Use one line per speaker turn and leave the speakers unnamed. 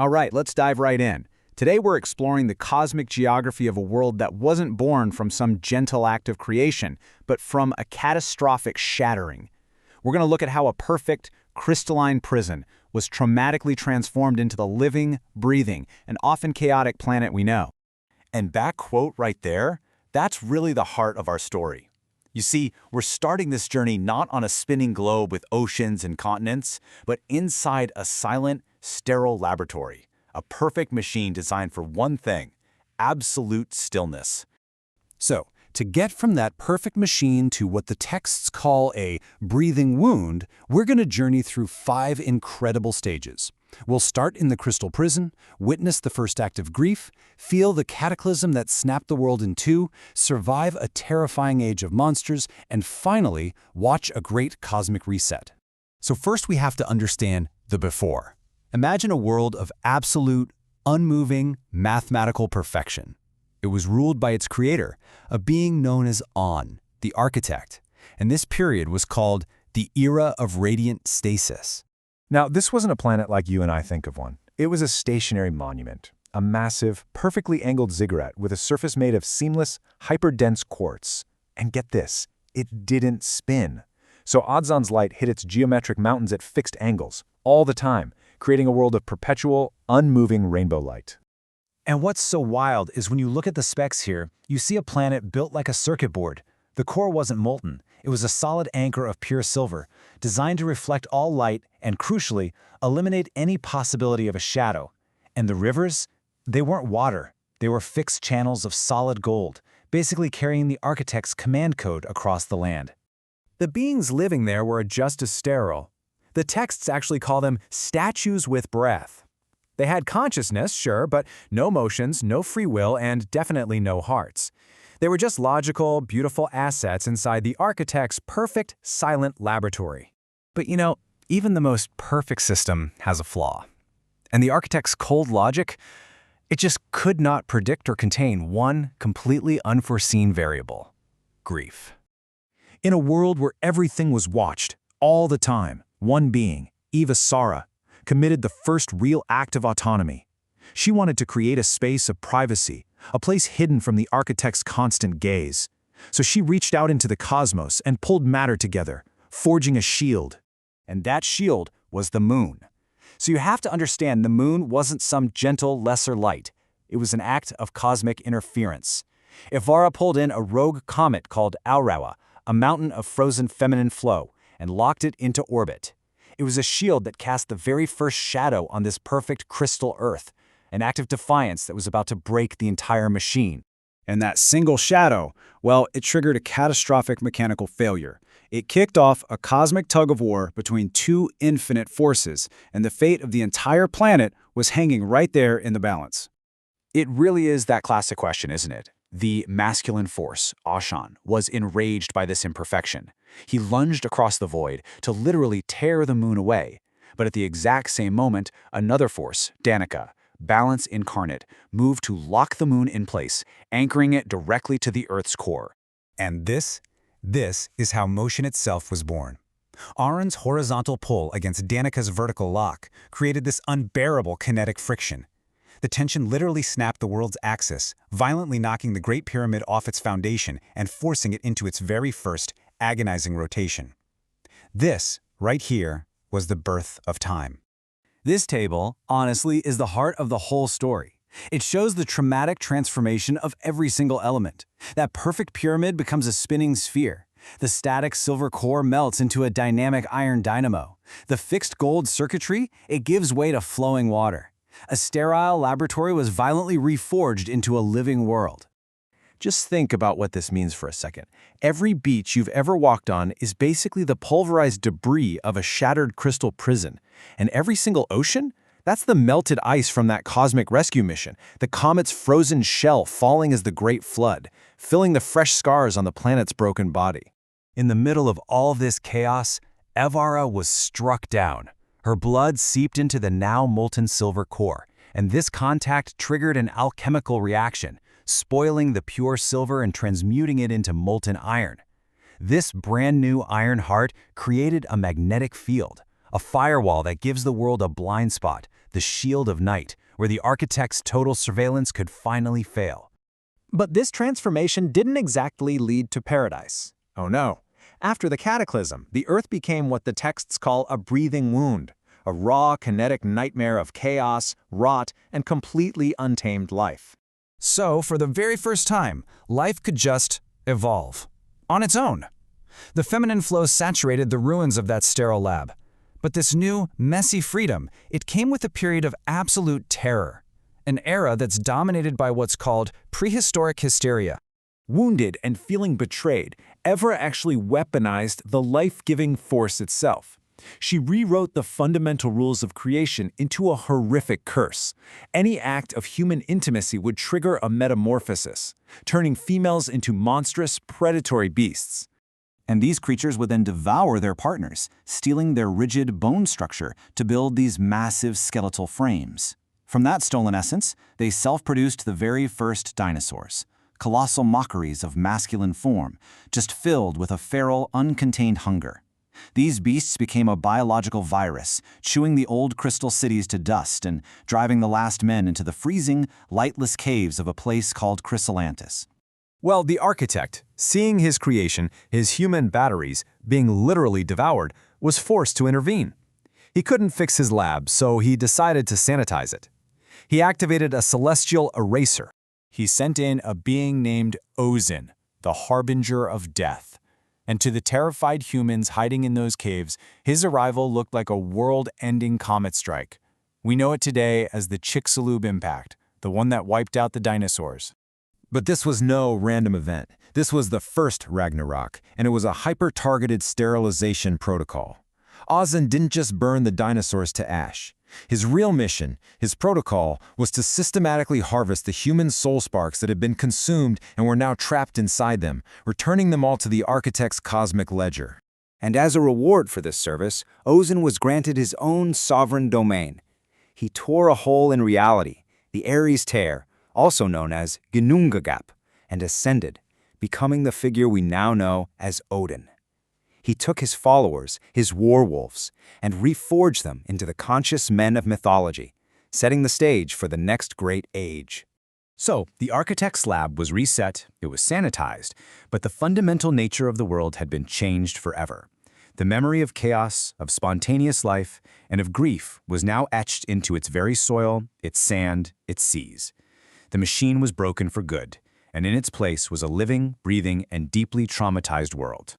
All right, let's dive right in. Today we're exploring the cosmic geography of a world that wasn't born from some gentle act of creation, but from a catastrophic shattering. We're going to look at how a perfect, crystalline prison was traumatically transformed into the living, breathing, and often chaotic planet we know.
And that quote right there, that's really the heart of our story. You see, we're starting this journey not on a spinning globe with oceans and continents, but inside a silent, sterile laboratory, a perfect machine designed for one thing: absolute stillness. So, to get from that perfect machine to what the texts call a breathing wound, we're going to journey through 5 incredible stages. We'll start in the crystal prison, witness the first act of grief, feel the cataclysm that snapped the world in two, survive a terrifying age of monsters, and finally, watch a great cosmic reset. So first we have to understand the before. Imagine a world of absolute, unmoving, mathematical perfection. It was ruled by its creator, a being known as On, the architect, and this period was called the Era of Radiant Stasis.
Now, this wasn't a planet like you and I think of one. It was a stationary monument, a massive, perfectly angled ziggurat with a surface made of seamless, hyper-dense quartz. And get this, it didn't spin. So Odzon's light hit its geometric mountains at fixed angles, all the time, creating a world of perpetual, unmoving rainbow light.
And what's so wild is when you look at the specs here, you see a planet built like a circuit board. The core wasn't molten. It was a solid anchor of pure silver, designed to reflect all light and, crucially, eliminate any possibility of a shadow. And the rivers? They weren't water. They were fixed channels of solid gold, basically carrying the architect's command code across the land.
The beings living there were just as sterile. The texts actually call them statues with breath. They had consciousness, sure, but no emotions, no free will, and definitely no hearts. They were just logical, beautiful assets inside the architect's perfect, silent laboratory.
But you know, even the most perfect system has a flaw. And the architect's cold logic, it just could not predict or contain one completely unforeseen variable: grief.
In a world where everything was watched, all the time, one being, Eva Sara, committed the first real act of autonomy. She wanted to create a space of privacy, a place hidden from the architect's constant gaze. So she reached out into the cosmos and pulled matter together, forging a shield.
And that shield was the moon. So you have to understand, the moon wasn't some gentle, lesser light. It was an act of cosmic interference. Ivara pulled in a rogue comet called Aurawa, a mountain of frozen feminine flow, and locked it into orbit. It was a shield that cast the very first shadow on this perfect crystal Earth, an act of defiance that was about to break the entire machine.
And that single shadow, well, it triggered a catastrophic mechanical failure. It kicked off a cosmic tug-of-war between two infinite forces, and the fate of the entire planet was hanging right there in the balance.
It really is that classic question, isn't it? The masculine force, Ashan, was enraged by this imperfection. He lunged across the void to literally tear the moon away. But at the exact same moment, another force, Danica, balance incarnate, moved to lock the moon in place, anchoring it directly to the Earth's core.
And this is how motion itself was born. Aron's horizontal pull against Danica's vertical lock created this unbearable kinetic friction. The tension literally snapped the world's axis, violently knocking the Great Pyramid off its foundation and forcing it into its very first, agonizing rotation. This, right here, was the birth of time.
This table, honestly, is the heart of the whole story. It shows the traumatic transformation of every single element. That perfect pyramid becomes a spinning sphere. The static silver core melts into a dynamic iron dynamo. The fixed gold circuitry, it gives way to flowing water. A sterile laboratory was violently reforged into a living world.
Just think about what this means for a second. Every beach you've ever walked on is basically the pulverized debris of a shattered crystal prison. And every single ocean? That's the melted ice from that cosmic rescue mission, the comet's frozen shell falling as the Great Flood, filling the fresh scars on the planet's broken body.
In the middle of all this chaos, Evara was struck down. Her blood seeped into the now molten silver core, and this contact triggered an alchemical reaction, spoiling the pure silver and transmuting it into molten iron. This brand new iron heart created a magnetic field, a firewall that gives the world a blind spot, the shield of night, where the architect's total surveillance could finally fail.
But this transformation didn't exactly lead to paradise. Oh no. After the cataclysm, the Earth became what the texts call a breathing wound, a raw, kinetic nightmare of chaos, rot, and completely untamed life.
So, for the very first time, life could just evolve. On its own. The feminine flow saturated the ruins of that sterile lab. But this new, messy freedom, it came with a period of absolute terror. An era that's dominated by what's called prehistoric hysteria.
Wounded and feeling betrayed, Evra actually weaponized the life-giving force itself. She rewrote the fundamental rules of creation into a horrific curse. Any act of human intimacy would trigger a metamorphosis, turning females into monstrous, predatory beasts.
And these creatures would then devour their partners, stealing their rigid bone structure to build these massive skeletal frames. From that stolen essence, they self-produced the very first dinosaurs, colossal mockeries of masculine form, just filled with a feral, uncontained hunger. These beasts became a biological virus, chewing the old crystal cities to dust and driving the last men into the freezing, lightless caves of a place called Chrysalantis.
Well, the architect, seeing his creation, his human batteries, being literally devoured, was forced to intervene. He couldn't fix his lab, so he decided to sanitize it. He activated a celestial eraser. He sent in a being named Ozin, the harbinger of death. And to the terrified humans hiding in those caves, his arrival looked like a world-ending comet strike. We know it today as the Chicxulub impact, the one that wiped out the dinosaurs.
But this was no random event. This was the first Ragnarok, and it was a hyper-targeted sterilization protocol. Ozin didn't just burn the dinosaurs to ash. His real mission, his protocol, was to systematically harvest the human soul sparks that had been consumed and were now trapped inside them, returning them all to the architect's cosmic ledger.
And as a reward for this service, Ozin was granted his own sovereign domain. He tore a hole in reality, the Ares Tear, also known as Ginnungagap, and ascended, becoming the figure we now know as Odin. He took his followers, his warwolves, and reforged them into the conscious men of mythology, setting the stage for the next great age.
So, the architect's lab was reset, it was sanitized, but the fundamental nature of the world had been changed forever. The memory of chaos, of spontaneous life, and of grief was now etched into its very soil, its sand, its seas. The machine was broken for good, and in its place was a living, breathing, and deeply traumatized world.